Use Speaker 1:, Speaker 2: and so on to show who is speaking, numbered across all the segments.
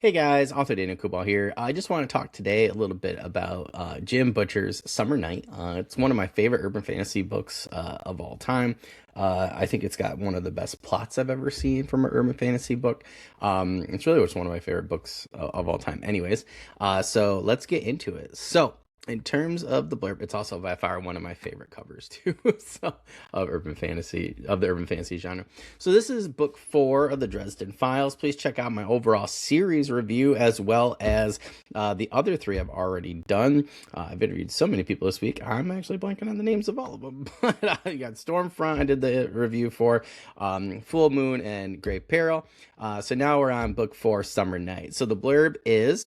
Speaker 1: Hey guys, author Daniel Coolbaugh here. I just want to talk today a little bit about Jim Butcher's Summer Night. It's one of my favorite urban fantasy books of all time. I think it's got one of the best plots I've ever seen from an urban fantasy book. It's really just one of my favorite books of all time, anyways. So let's get into it. So, in terms of the blurb, it's also by far one of my favorite covers too. So of the urban fantasy genre. So this is book 4 of the Dresden Files. Please check out my overall series review as well as the other 3 I've already done. I've interviewed so many people this week. I'm actually blanking on the names of all of them. But you got Stormfront. I did the review for Full Moon and Grave Peril. So now we're on book 4, Summer Night. So the blurb is: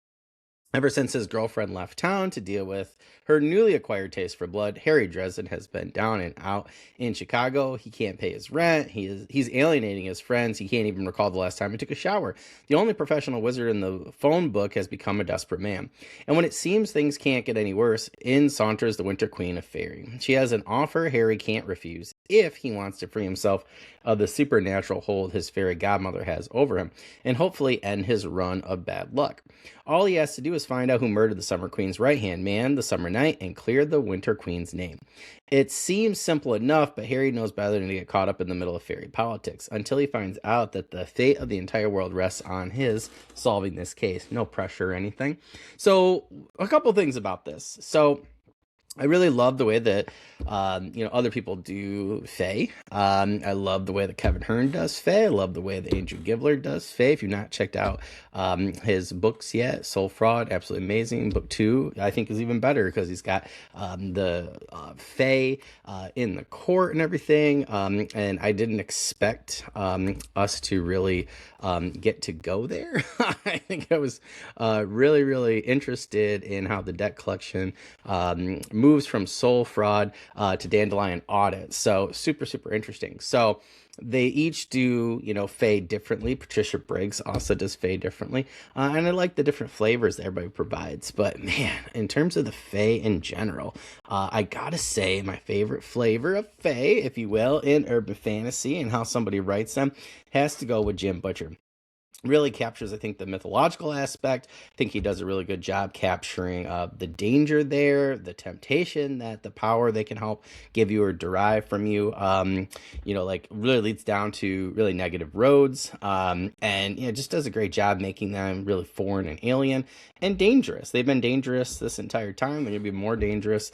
Speaker 1: ever since his girlfriend left town to deal with her newly acquired taste for blood, Harry Dresden has been down and out in Chicago. He can't pay his rent. He's alienating his friends. He can't even recall the last time he took a shower. The only professional wizard in the phone book has become a desperate man. And when it seems things can't get any worse, in saunters the Winter Queen of Fairy. She has an offer Harry can't refuse if he wants to free himself of the supernatural hold his fairy godmother has over him, and hopefully end his run of bad luck. All he has to do is find out who murdered the Summer Queen's right-hand man, the Summer Night, and clear the Winter Queen's name. It seems simple enough, but Harry knows better than to get caught up in the middle of fairy politics, until he finds out that the fate of the entire world rests on his solving this case. No pressure or anything. So, a couple things about this. So, I really love the way that other people do Fae. I love the way that Kevin Hearn does Fae. I love the way that Andrew Gibler does Fae. If you've not checked out his books yet, Soul Fraud, absolutely amazing. Book 2, I think, is even better because he's got the Fae in the court and everything. And I didn't expect us to really get to go there. I think I was really, really interested in how the debt collection moves from Soul Fraud to Dandelion Audit. So super, super interesting. So they each do, Fae differently. Patricia Briggs also does Fae differently. And I like the different flavors that everybody provides. But man, in terms of the Fae in general, I gotta say my favorite flavor of Fae, if you will, in urban fantasy and how somebody writes them has to go with Jim Butcher. Really captures, I think, the mythological aspect. I think he does a really good job capturing the danger there, the temptation that the power they can help give you or derive from you, really leads down to really negative roads. And just does a great job making them really foreign and alien and dangerous. They've been dangerous this entire time. They're going to be more dangerous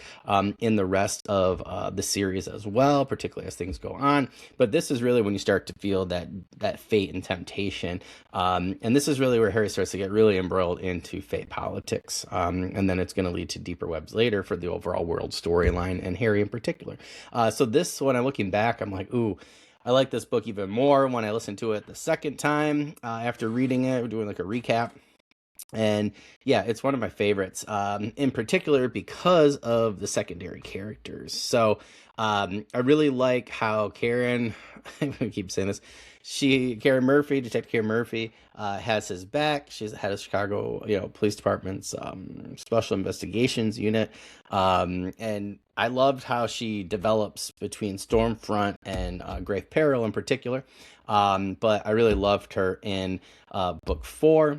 Speaker 1: in the rest of the series as well, particularly as things go on. But this is really when you start to feel that fate and temptation. And this is really where Harry starts to get really embroiled into fate politics. And then it's going to lead to deeper webs later for the overall world storyline and Harry in particular. So this, when I'm looking back, I'm like, ooh, I like this book even more when I listened to it the second time after reading it. We're doing like a recap. And yeah, it's one of my favorites, in particular because of the secondary characters. So I really like how Karen, I'm going to keep saying this, Karen Murphy, Detective Karen Murphy, has his back. She's the head of Chicago, Police Department's Special Investigations Unit. And I loved how she develops between Stormfront and Grave Peril in particular. But I really loved her in book 4.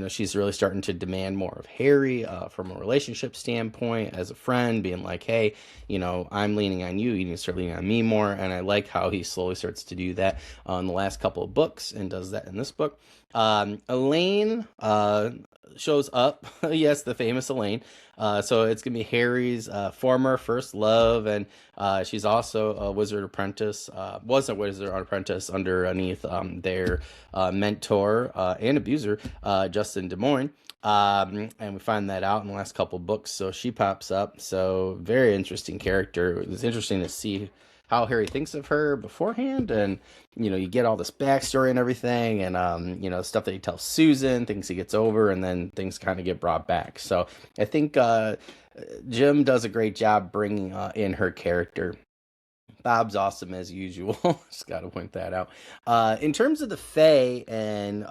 Speaker 1: She's really starting to demand more of Harry from a relationship standpoint as a friend, being like, hey, I'm leaning on you. You need to start leaning on me more. And I like how he slowly starts to do that in the last couple of books and does that in this book. Elaine shows up. Yes, the famous Elaine. So it's going to be Harry's former first love, and she's also a wizard apprentice, was a wizard apprentice underneath their mentor and abuser, Justin Des Moines. And we find that out in the last couple books, so she pops up. So very interesting character. It was interesting to see how Harry thinks of her beforehand, and you get all this backstory and everything, and stuff that he tells Susan, things he gets over, and then things kind of get brought back. So I think Jim does a great job bringing in her character. Bob's awesome as usual. Just gotta point that out. In terms of the Fae and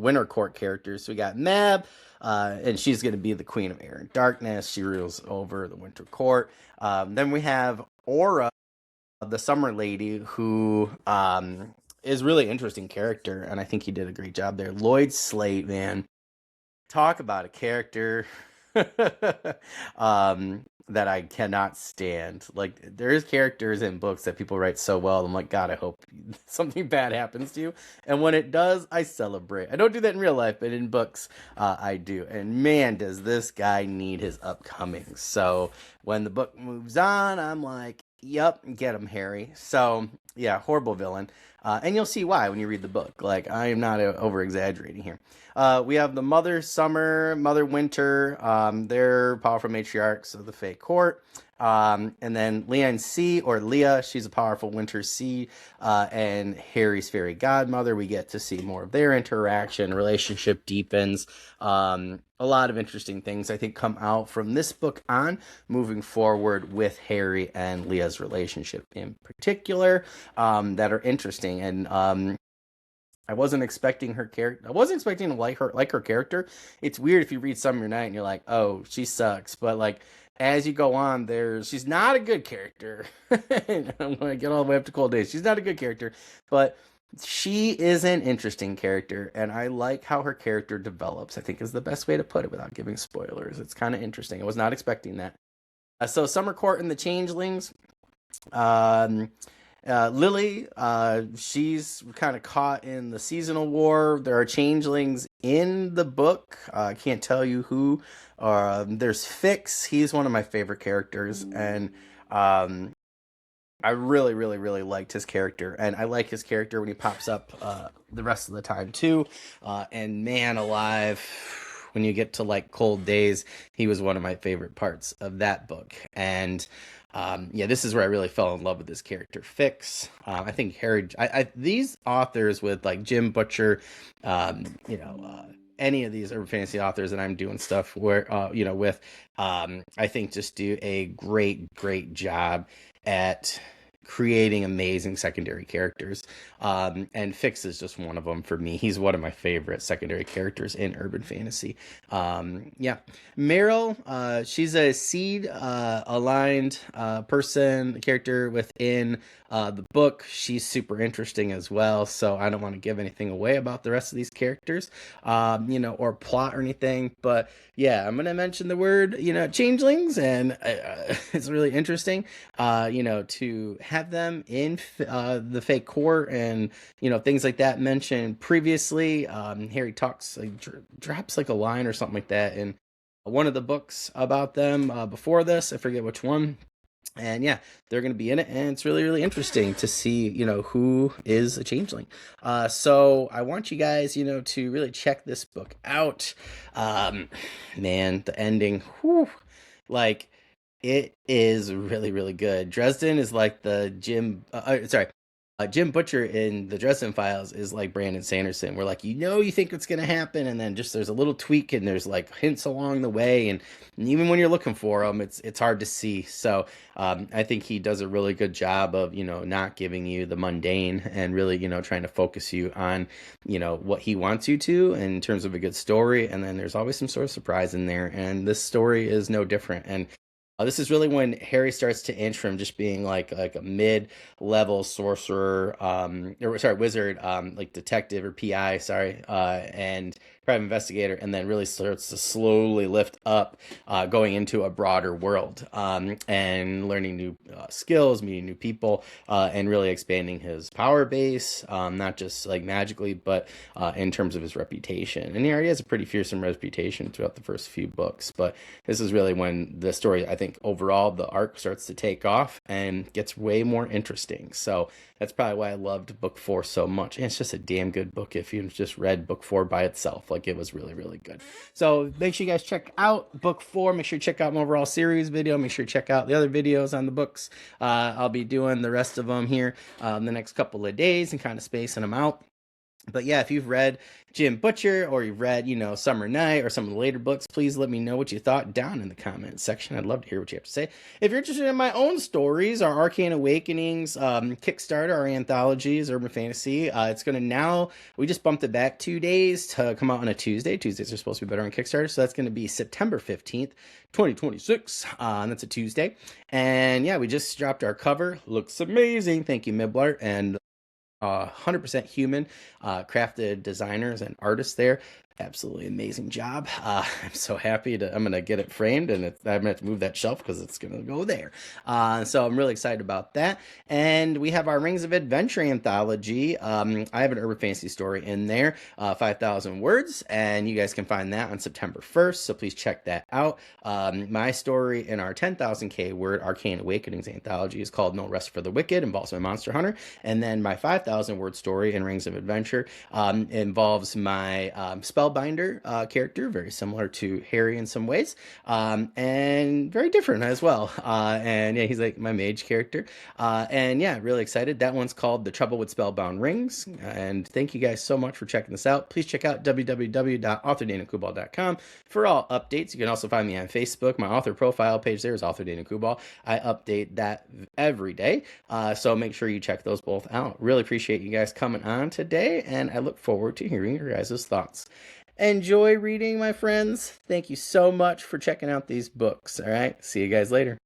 Speaker 1: Winter Court characters, so we got Mab, and she's going to be the Queen of Air and Darkness. She rules over the Winter Court. Then we have Aura, the Summer Lady, who is really interesting character, and I think he did a great job there. Lloyd Slate, man, talk about a character that I cannot stand. Like, there's characters in books that people write so well. I'm like, God, I hope something bad happens to you. And when it does, I celebrate. I don't do that in real life, but in books, I do. And man, does this guy need his upcoming. So when the book moves on, I'm like, yep, get him, Harry. So yeah, horrible villain. And you'll see why when you read the book. Like, I am not over exaggerating here. We have the Mother Summer, Mother Winter. They're powerful matriarchs of the Fae Court. And then Leanne C, or Leah, she's a powerful Winter Sea, and Harry's fairy godmother. We get to see more of their interaction. Relationship deepens. A lot of interesting things, I think, come out from this book on moving forward with Harry and Leah's relationship in particular, that are interesting. And I wasn't expecting her character. I wasn't expecting to like her character. It's weird if you read Summer Night and you're like, oh, she sucks. But like, as you go on, she's not a good character. I'm gonna get all the way up to Cold Days. She's not a good character, but she is an interesting character, and I like how her character develops. I think is the best way to put it without giving spoilers. It's kind of interesting. I was not expecting that. So Summer Court and the Changelings. Um, Lily, she's kind of caught in the seasonal war. There are changelings in the book. I can't tell you who. There's Fix. He's one of my favorite characters, and I really, really, really liked his character, and I like his character when he pops up the rest of the time too. And man alive, when you get to like Cold Days, he was one of my favorite parts of that book. And yeah, this is where I really fell in love with this character, Fix. I think Harry, these authors with like Jim Butcher, any of these urban fantasy authors that I'm doing stuff where, with, I think just do a great, great job at creating amazing secondary characters. And Fix is just one of them for me. He's one of my favorite secondary characters in urban fantasy. Yeah. Meryl, she's a seed aligned character within the book. She's super interesting as well. So I don't want to give anything away about the rest of these characters, or plot or anything. But yeah, I'm going to mention the word, changelings, and it's really interesting, to have them in the Fae Court and, things like that mentioned previously. Harry talks, drops like a line or something like that in one of the books about them before this. I forget which one. And yeah, they're going to be in it, and it's really, really interesting to see, who is a changeling. So I want you guys, to really check this book out. Man, the ending, whew, like, it is really, really good. Dresden is like the Jim Butcher in the Dresden Files is like Brandon Sanderson. We're like, you think it's going to happen, and then just there's a little tweak, and there's like hints along the way, and even when you're looking for them, it's hard to see. So I think he does a really good job of, not giving you the mundane, and really, trying to focus you on, what he wants you to in terms of a good story. And then there's always some sort of surprise in there, and this story is no different. And this is really when Harry starts to inch from just being like a mid-level sorcerer, wizard, like detective or PI, and private investigator, and then really starts to slowly lift up, going into a broader world, and learning new skills, meeting new people, and really expanding his power base, not just like magically, but in terms of his reputation. And he already has a pretty fearsome reputation throughout the first few books, but this is really when the story, I think, overall, the arc starts to take off and gets way more interesting. So that's probably why I loved book 4 so much. And it's just a damn good book if you just read book 4 by itself. Like, it was really, really good. So make sure you guys check out book 4. Make sure you check out my overall series video. Make sure you check out the other videos on the books. I'll be doing the rest of them here the next couple of days and kind of spacing them out. But yeah, if you've read Jim Butcher, or you've read, Summer Night, or some of the later books, please let me know what you thought down in the comments section. I'd love to hear what you have to say. If you're interested in my own stories, our Arcane Awakenings, Kickstarter, our anthologies, urban fantasy, it's going to now, we just bumped it back 2 days to come out on a Tuesday. Tuesdays are supposed to be better on Kickstarter, so that's going to be September 15th, 2026, and that's a Tuesday. And yeah, we just dropped our cover. Looks amazing. Thank you, Miblar. And 100% human, crafted designers and artists there. Absolutely amazing job. I'm so happy to. I'm gonna get it framed, and I'm gonna have to move that shelf because it's gonna go there. So I'm really excited about that. And we have our Rings of Adventure anthology. I have an urban fantasy story in there, 5,000 words, and you guys can find that on September 1st. So please check that out. My story in our 10,000 word Arcane Awakenings anthology is called No Rest for the Wicked. Involves my monster hunter, and then my 5,000 word story in Rings of Adventure involves my spellbinder character, very similar to Harry in some ways, and very different as well. And yeah, he's like my mage character. And yeah, really excited. That one's called The Trouble with Spellbound Rings. And thank you guys so much for checking this out. Please check out www.authordanielcoolbaugh.com for all updates. You can also find me on Facebook. My author profile page there is Author Daniel Coolbaugh. I update that every day. So make sure you check those both out. Really appreciate you guys coming on today, and I look forward to hearing your guys' thoughts. Enjoy reading, my friends. Thank you so much for checking out these books. All right, see you guys later.